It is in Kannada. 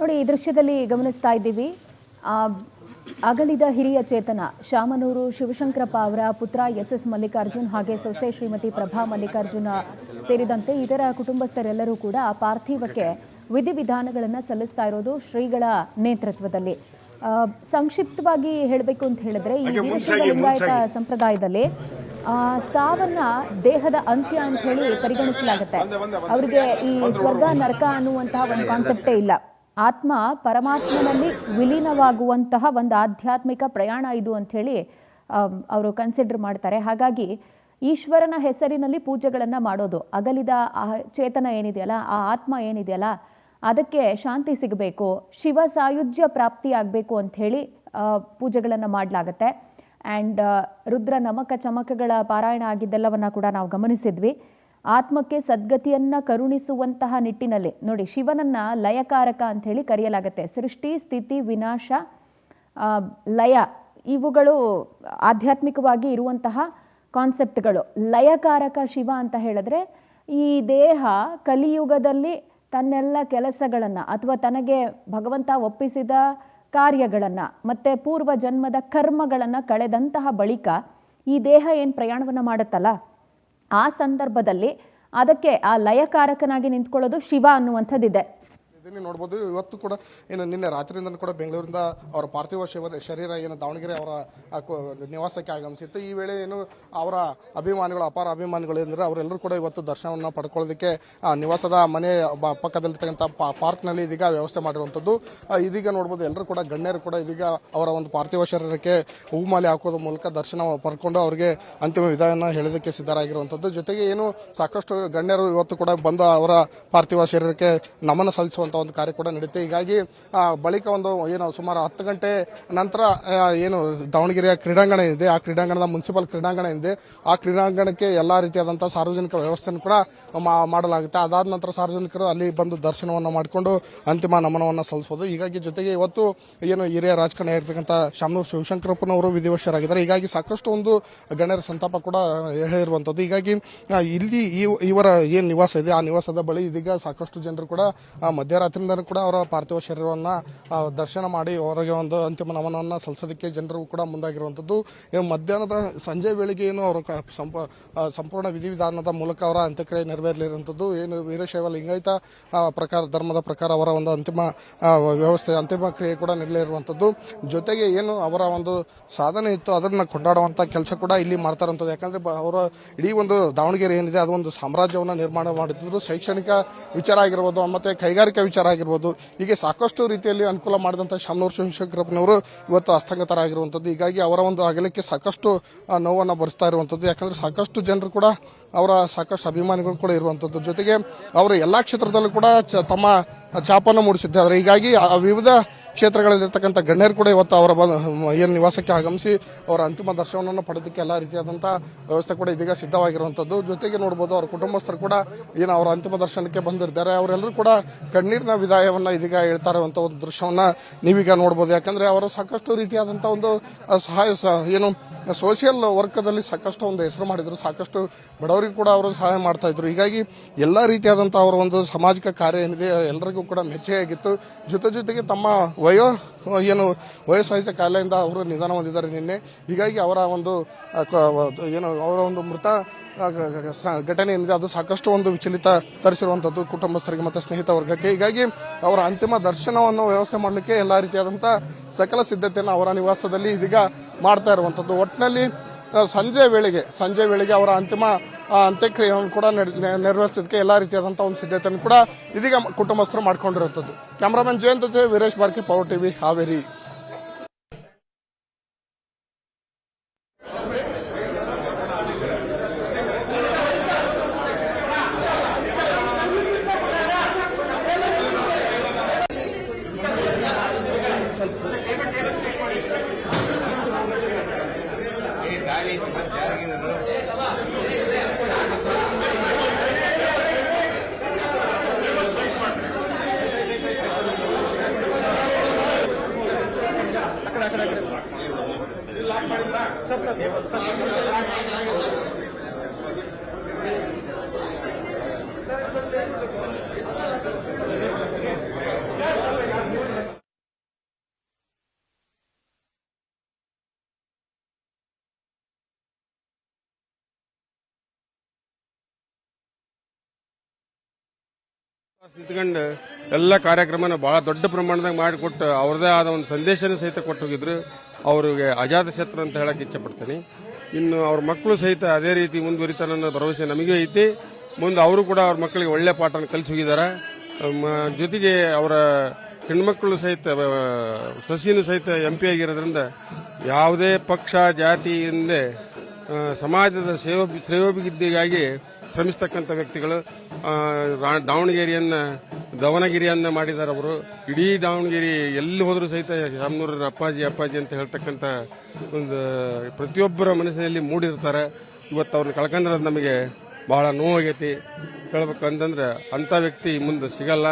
ನೋಡಿ, ಈ ದೃಶ್ಯದಲ್ಲಿ ಗಮನಿಸ್ತಾ ಇದ್ದೀವಿ ಅಗಲಿದ ಹಿರಿಯ ಚೇತನ ಶಾಮನೂರು ಶಿವಶಂಕರಪ್ಪ ಅವರ ಪುತ್ರ ಎಸ್ ಮಲ್ಲಿಕಾರ್ಜುನ್ ಹಾಗೆ ಸೊಸೆ ಶ್ರೀಮತಿ ಪ್ರಭಾ ಮಲ್ಲಿಕಾರ್ಜುನ ಸೇರಿದಂತೆ ಇತರ ಕುಟುಂಬಸ್ಥರೆಲ್ಲರೂ ಕೂಡ ಪಾರ್ಥಿವಕ್ಕೆ ವಿಧಿವಿಧಾನಗಳನ್ನು ಸಲ್ಲಿಸ್ತಾ ಇರೋದು ಶ್ರೀಗಳ ನೇತೃತ್ವದಲ್ಲಿ. ಸಂಕ್ಷಿಪ್ತವಾಗಿ ಹೇಳಬೇಕು ಅಂತ ಹೇಳಿದ್ರೆ, ಈ ವೀರಶೈವ ಲಿಂಗಾಯತ ಸಂಪ್ರದಾಯದಲ್ಲಿ ಸಾವನ್ನ ದೇಹದ ಅಂತ್ಯ ಅಂತ ಹೇಳಿ ಪರಿಗಣಿಸಲಾಗುತ್ತೆ. ಅವರಿಗೆ ಈ ಸ್ವರ್ಗ ನರಕ ಅನ್ನುವಂತಹ ಒಂದು ಕಾನ್ಸೆಪ್ಟೇ ಇಲ್ಲ. ಆತ್ಮ ಪರಮಾತ್ಮನಲ್ಲಿ ವಿಲೀನವಾಗುವಂತಹ ಒಂದು ಆಧ್ಯಾತ್ಮಿಕ ಪ್ರಯಾಣ ಇದು ಅಂತ ಹೇಳಿ ಅವರು ಕನ್ಸಿಡರ್ ಮಾಡ್ತಾರೆ. ಹಾಗಾಗಿ ಈಶ್ವರನ ಹೆಸರಿನಲ್ಲಿ ಪೂಜೆಗಳನ್ನು ಮಾಡೋದು, ಅಗಲಿದ ಚೇತನ ಏನಿದೆಯಲ್ಲ, ಆ ಆತ್ಮ ಏನಿದೆಯಲ್ಲ, ಅದಕ್ಕೆ ಶಾಂತಿ ಸಿಗಬೇಕು, ಶಿವ ಸಾಯುಜ್ಯ ಪ್ರಾಪ್ತಿಯಾಗಬೇಕು ಅಂತ ಹೇಳಿ ಪೂಜೆಗಳನ್ನು ಮಾಡಲಾಗತ್ತೆ. ಆ್ಯಂಡ್ ರುದ್ರ ನಮಕ ಚಮಕಗಳ ಪಾರಾಯಣ ಆಗಿದ್ದೆಲ್ಲವನ್ನ ಕೂಡ ನಾವು ಗಮನಿಸಿದ್ವಿ. ಆತ್ಮಕ್ಕೆ ಸದ್ಗತಿಯನ್ನ ಕರುಣಿಸುವಂತಹ ನಿಟ್ಟಿನಲ್ಲಿ ನೋಡಿ, ಶಿವನನ್ನ ಲಯಕಾರಕ ಅಂತ ಹೇಳಿ ಕರೆಯಲಾಗತ್ತೆ. ಸೃಷ್ಟಿ, ಸ್ಥಿತಿ, ವಿನಾಶ, ಲಯ ಇವುಗಳು ಆಧ್ಯಾತ್ಮಿಕವಾಗಿ ಇರುವಂತಹ ಕಾನ್ಸೆಪ್ಟ್ಗಳು. ಲಯಕಾರಕ ಶಿವ ಅಂತ ಹೇಳಿದ್ರೆ, ಈ ದೇಹ ಕಲಿಯುಗದಲ್ಲಿ ತನ್ನೆಲ್ಲ ಕೆಲಸಗಳನ್ನು ಅಥವಾ ತನಗೆ ಭಗವಂತ ಒಪ್ಪಿಸಿದ ಕಾರ್ಯಗಳನ್ನು ಮತ್ತೆ ಪೂರ್ವ ಜನ್ಮದ ಕರ್ಮಗಳನ್ನು ಕಳೆದಂತಹ ಬಳಿಕ ಈ ದೇಹ ಏನು ಪ್ರಯಾಣವನ್ನು ಮಾಡುತ್ತಲ್ಲ, ಆ ಸಂದರ್ಭದಲ್ಲಿ ಅದಕ್ಕೆ ಆ ಲಯಕಾರಕನಾಗಿ ನಿಂತ್ಕೊಳ್ಳೋದು ಶಿವ ಅನ್ನುವಂಥದ್ದಿದೆ. ಇದನ್ನು ನೋಡ್ಬೋದು. ಇವತ್ತು ಕೂಡ ಏನು ನಿನ್ನೆ ರಾತ್ರಿಯಿಂದ ಕೂಡ ಬೆಂಗಳೂರಿಂದ ಅವರ ಪಾರ್ಥಿವ ಶರೀರ ಏನು ದಾವಣಗೆರೆ ಅವರ ನಿವಾಸಕ್ಕೆ ಆಗಮಿಸಿತ್ತು. ಈ ವೇಳೆ ಏನು ಅವರ ಅಭಿಮಾನಿಗಳು, ಅಪಾರ ಅಭಿಮಾನಿಗಳು ಅಂದರೆ ಅವರೆಲ್ಲರೂ ಕೂಡ ಇವತ್ತು ದರ್ಶನವನ್ನು ಪಡ್ಕೊಳ್ಳೋದಕ್ಕೆ ನಿವಾಸದ ಮನೆ ಪಕ್ಕದಲ್ಲಿರ್ತಕ್ಕಂಥ ಪಾರ್ಕ್ನಲ್ಲಿ ಇದೀಗ ವ್ಯವಸ್ಥೆ ಮಾಡಿರುವಂಥದ್ದು. ಇದೀಗ ನೋಡ್ಬೋದು, ಎಲ್ಲರೂ ಕೂಡ ಗಣ್ಯರು ಕೂಡ ಇದೀಗ ಅವರ ಒಂದು ಪಾರ್ಥಿವ ಶರೀರಕ್ಕೆ ಹೂಮಾಲೆ ಹಾಕೋದ್ರ ಮೂಲಕ ದರ್ಶನ ಪಡ್ಕೊಂಡು ಅವರಿಗೆ ಅಂತಿಮ ವಿದಾಯವನ್ನು ಹೇಳೋದಕ್ಕೆ ಸಿದ್ಧರಾಗಿರುವಂಥದ್ದು. ಜೊತೆಗೆ ಏನು ಸಾಕಷ್ಟು ಗಣ್ಯರು ಇವತ್ತು ಕೂಡ ಬಂದು ಅವರ ಪಾರ್ಥಿವ ಶರೀರಕ್ಕೆ ನಮನ ಸಲ್ಲಿಸುವಂಥ ಒಂದು ಕಾರ್ಯ ಕೂಡ ನಡೆಯುತ್ತೆ. ಹೀಗಾಗಿ ಬಳಿಕ ಒಂದು ಏನು ಸುಮಾರು 10 ಗಂಟೆ ನಂತರ ಏನು ದಾವಣಗೆರೆಯ ಕ್ರೀಡಾಂಗಣ ಇದೆ, ಆ ಕ್ರೀಡಾಂಗಣದ ಮುನ್ಸಿಪಲ್ ಕ್ರೀಡಾಂಗಣ ಇದೆ, ಆ ಕ್ರೀಡಾಂಗಣಕ್ಕೆ ಎಲ್ಲಾ ರೀತಿಯಾದಂತಹ ಸಾರ್ವಜನಿಕ ವ್ಯವಸ್ಥೆಯನ್ನು ಕೂಡ ಮಾಡಲಾಗುತ್ತೆ. ಅದಾದ ನಂತರ ಸಾರ್ವಜನಿಕರು ಅಲ್ಲಿ ಬಂದು ದರ್ಶನವನ್ನು ಮಾಡಿಕೊಂಡು ಅಂತಿಮ ನಮನವನ್ನು ಸಲ್ಲಿಸಬಹುದು. ಹೀಗಾಗಿ ಜೊತೆಗೆ ಇವತ್ತು ಏನು ಹಿರಿಯ ರಾಜಕಾರಣಿ ಆಗಿರ್ತಕ್ಕಂಥ ಶಾಮನೂರು ಶಿವಶಂಕರಪ್ಪನವರು ವಿಧಿವಶರಾಗಿದ್ದಾರೆ. ಹೀಗಾಗಿ ಸಾಕಷ್ಟು ಒಂದು ಗಣ್ಯರ ಸಂತಾಪ ಕೂಡ ಹೇಳಿರುವಂತದ್ದು. ಹೀಗಾಗಿ ಇಲ್ಲಿ ಇವರ ಏನು ನಿವಾಸ ಇದೆ, ಆ ನಿವಾಸದ ಬಳಿ ಇದೀಗ ಸಾಕಷ್ಟು ಜನರು ಕೂಡ ಮಧ್ಯರಾತ್ರಿಯಿಂದ ಕೂಡ ಅವರ ಪಾರ್ಥಿವ ಶರೀರವನ್ನು ದರ್ಶನ ಮಾಡಿ ಅವರಿಗೆ ಒಂದು ಅಂತಿಮ ನಮನವನ್ನು ಸಲ್ಲಿಸೋದಕ್ಕೆ ಜನರು ಕೂಡ ಮುಂದಾಗಿರುವಂಥದ್ದು. ಮಧ್ಯಾಹ್ನದ ಸಂಜೆ ವೇಳೆಗೆ ಏನು ಅವರು ಸಂಪೂರ್ಣ ವಿಧಿವಿಧಾನದ ಮೂಲಕ ಅವರ ಅಂತ್ಯಕ್ರಿಯೆ ನೆರವೇರಲಿರುವಂಥದ್ದು. ಏನು ವೀರಶೈವ ಲಿಂಗಾಯತ ಧರ್ಮದ ಪ್ರಕಾರ ಅವರ ಒಂದು ಅಂತಿಮ ವ್ಯವಸ್ಥೆ, ಅಂತಿಮ ಕ್ರಿಯೆ ಕೂಡ ನಡೆಯಲಿರುವಂಥದ್ದು. ಜೊತೆಗೆ ಏನು ಅವರ ಒಂದು ಸಾಧನೆ ಇತ್ತು ಅದನ್ನ ಕೊಂಡಾಡುವಂಥ ಕೆಲಸ ಕೂಡ ಇಲ್ಲಿ ಮಾಡ್ತಾ ಇರುವಂಥದ್ದು. ಯಾಕಂದ್ರೆ ಅವರ ಇಡೀ ಒಂದು ದಾವಣಗೆರೆ ಏನಿದೆ ಅದು ಒಂದು ಸಾಮ್ರಾಜ್ಯವನ್ನು ನಿರ್ಮಾಣ ಮಾಡುತ್ತಿದ್ರು. ಶೈಕ್ಷಣಿಕ ವಿಚಾರ ಆಗಿರ್ಬೋದು, ಮತ್ತೆ ಕೈಗಾರಿಕಾ ವಿಚಾರ ಆಗಿರ್ಬೋದು, ಹೀಗೆ ಸಾಕಷ್ಟು ರೀತಿಯಲ್ಲಿ ಅನುಕೂಲ ಮಾಡಿದಂಥ ಶಾಮನೂರು ಶಿವಶಂಕರಪ್ಪನವರು ಇವತ್ತು ಹಸ್ತಂಗತರಾಗಿರುವಂಥದ್ದು. ಹೀಗಾಗಿ ಅವರ ಒಂದು ಅಗಲಿಕೆ ಸಾಕಷ್ಟು ನೋವನ್ನು ಭರಿಸ್ತಾ ಇರುವಂಥದ್ದು. ಯಾಕಂದ್ರೆ ಸಾಕಷ್ಟು ಜನರು ಕೂಡ ಅವರ ಸಾಕಷ್ಟು ಅಭಿಮಾನಿಗಳು ಕೂಡ ಇರುವಂಥದ್ದು. ಜೊತೆಗೆ ಅವರು ಎಲ್ಲಾ ಕ್ಷೇತ್ರದಲ್ಲೂ ಕೂಡ ತಮ್ಮ ಛಾಪನ್ನು ಮೂಡಿಸಿದ್ದಾರೆ. ಹೀಗಾಗಿ ವಿವಿಧ ಕ್ಷೇತ್ರಗಳಲ್ಲಿರ್ತಕ್ಕಂಥ ಗಣ್ಯರು ಕೂಡ ಇವತ್ತು ಅವರ ಏನು ನಿವಾಸಕ್ಕೆ ಆಗಮಿಸಿ ಅವರ ಅಂತಿಮ ದರ್ಶನವನ್ನು ಪಡೆದಕ್ಕೆ ಎಲ್ಲಾ ರೀತಿಯಾದಂತಹ ವ್ಯವಸ್ಥೆ ಕೂಡ ಇದೀಗ ಸಿದ್ಧವಾಗಿರುವಂಥದ್ದು. ಜೊತೆಗೆ ನೋಡಬಹುದು, ಅವರ ಕುಟುಂಬಸ್ಥರು ಕೂಡ ಏನು ಅವರ ಅಂತಿಮ ದರ್ಶನಕ್ಕೆ ಬಂದಿದ್ದಾರೆ. ಅವರೆಲ್ಲರೂ ಕೂಡ ಕಣ್ಣೀರಿನ ವಿದಾಯವನ್ನ ಇದೀಗ ಹೇಳ್ತಾ ಇರುವಂತಹ ಒಂದು ದೃಶ್ಯವನ್ನ ನೀವೀಗ ನೋಡಬಹುದು. ಯಾಕಂದ್ರೆ ಅವರು ಸಾಕಷ್ಟು ರೀತಿಯಾದಂತಹ ಒಂದು ಸಹಾಯ ಏನು ಸೋಷಿಯಲ್ ವರ್ಕ್ದಲ್ಲಿ ಸಾಕಷ್ಟು ಒಂದು ಹೆಸರು ಮಾಡಿದ್ರು, ಸಾಕಷ್ಟು ಬಡವರಿಗೂ ಕೂಡ ಅವರು ಸಹಾಯ ಮಾಡ್ತಾ ಇದ್ರು. ಹೀಗಾಗಿ ಎಲ್ಲಾ ರೀತಿಯಾದಂತಹ ಅವರ ಒಂದು ಸಾಮಾಜಿಕ ಕಾರ್ಯ ಏನಿದೆ ಎಲ್ಲರಿಗೂ ಕೂಡ ಮೆಚ್ಚುಗೆಯಾಗಿತ್ತು. ಜೊತೆಗೆ ತಮ್ಮ ವಯೋಸಹಜ ಕಾಯಿಲೆಯಿಂದ ಅವರು ನಿಧನ ಹೊಂದಿದ್ದಾರೆ ನಿನ್ನೆ. ಹೀಗಾಗಿ ಅವರ ಒಂದು ಅವರ ಒಂದು ಮೃತ ಘಟನೆ ಏನಿದೆ ಅದು ಸಾಕಷ್ಟು ಒಂದು ವಿಚಲಿತ ತರಿಸಿರುವಂತದ್ದು ಕುಟುಂಬಸ್ಥರಿಗೆ ಮತ್ತು ಸ್ನೇಹಿತ ವರ್ಗಕ್ಕೆ. ಹೀಗಾಗಿ ಅವರ ಅಂತಿಮ ದರ್ಶನವನ್ನು ವ್ಯವಸ್ಥೆ ಮಾಡಲಿಕ್ಕೆ ಎಲ್ಲಾ ರೀತಿಯಾದಂತಹ ಸಕಲ ಸಿದ್ಧತೆಯನ್ನು ಅವರ ನಿವಾಸದಲ್ಲಿ ಇದೀಗ ಮಾಡ್ತಾ ಇರುವಂತದ್ದು. ಒಟ್ಟಿನಲ್ಲಿ ಸಂಜೆ ವೇಳೆಗೆ ಅವರ ಅಂತಿಮ ಅಂತ್ಯಕ್ರಿಯೆಯನ್ನು ಕೂಡ ನೆರವೇರಿಸೋದಕ್ಕೆ ಎಲ್ಲಾ ರೀತಿಯಾದಂತಹ ಒಂದು ಸಿದ್ಧತೆಯನ್ನು ಕೂಡ ಇದೀಗ ಕುಟುಂಬಸ್ಥರು ಮಾಡ್ಕೊಂಡಿರುವಂತದ್ದು. ಕ್ಯಾಮರಾಮನ್ ಜಯಂತ್ ಜೊತೆ ವೀರೇಶ್ ಬಾರ್ಕಿ, ಪವರ್ ಟಿವಿ, ಹಾವೇರಿ. ನಿಂತ್ಕೊಂಡು ಎಲ್ಲ ಕಾರ್ಯಕ್ರಮನ ಬಹಳ ದೊಡ್ಡ ಪ್ರಮಾಣದಾಗ ಮಾಡಿಕೊಟ್ಟು ಅವ್ರದೇ ಆದ ಒಂದು ಸಂದೇಶನ ಸಹಿತ ಕೊಟ್ಟು ಹೋಗಿದ್ರು. ಅವ್ರಿಗೆ ಅಜಾತ ಶತ್ರು ಅಂತ ಹೇಳಕ್ ಇಚ್ಛೆ ಪಡ್ತೀನಿ. ಇನ್ನು ಅವ್ರ ಮಕ್ಕಳು ಸಹಿತ ಅದೇ ರೀತಿ ಮುಂದುವರಿತಾರ ಅನ್ನೋ ಭರವಸೆ ನಮಗೆ ಐತಿ. ಮುಂದೆ ಅವರು ಕೂಡ ಅವ್ರ ಮಕ್ಕಳಿಗೆ ಒಳ್ಳೆ ಪಾಠನ ಕಲಿಸಿ ಹೋಗಿದ್ದಾರೆ. ಜೊತೆಗೆ ಅವರ ಹೆಣ್ಮಕ್ಳು ಸಹಿತ ಸೊಸೆನೂ ಸಹಿತ MP ಆಗಿರೋದ್ರಿಂದ ಯಾವುದೇ ಪಕ್ಷ ಜಾತಿಯಿಂದ ಸಮಾಜದ ಶ್ರೇಯೋಭಿವೃದ್ಧಿಗಾಗಿ ಶ್ರಮಿಸ್ತಕ್ಕಂಥ ವ್ಯಕ್ತಿಗಳು. ದಾವಣಗೆರೆಯನ್ನ ದವನಗಿರಿಯನ್ನ ಮಾಡಿದ್ದಾರೆ ಅವರು. ಇಡೀ ದಾವಣಗೆರೆ ಎಲ್ಲಿ ಹೋದರೂ ಸಹಿತ ಶಾಮನೂರ ಅಪ್ಪಾಜಿ ಅಪ್ಪಾಜಿ ಅಂತ ಹೇಳ್ತಕ್ಕಂಥ ಒಂದು ಪ್ರತಿಯೊಬ್ಬರ ಮನಸ್ಸಿನಲ್ಲಿ ಮೂಡಿರ್ತಾರೆ. ಇವತ್ತು ಅವ್ರನ್ನ ಕಳ್ಕೊಂಡಿರೋದು ನಮಗೆ ಬಹಳ ನೋವಾಗೈತಿ. ಹೇಳ್ಬೇಕಂತಂದ್ರೆ ಅಂಥ ವ್ಯಕ್ತಿ ಮುಂದೆ ಸಿಗಲ್ಲ.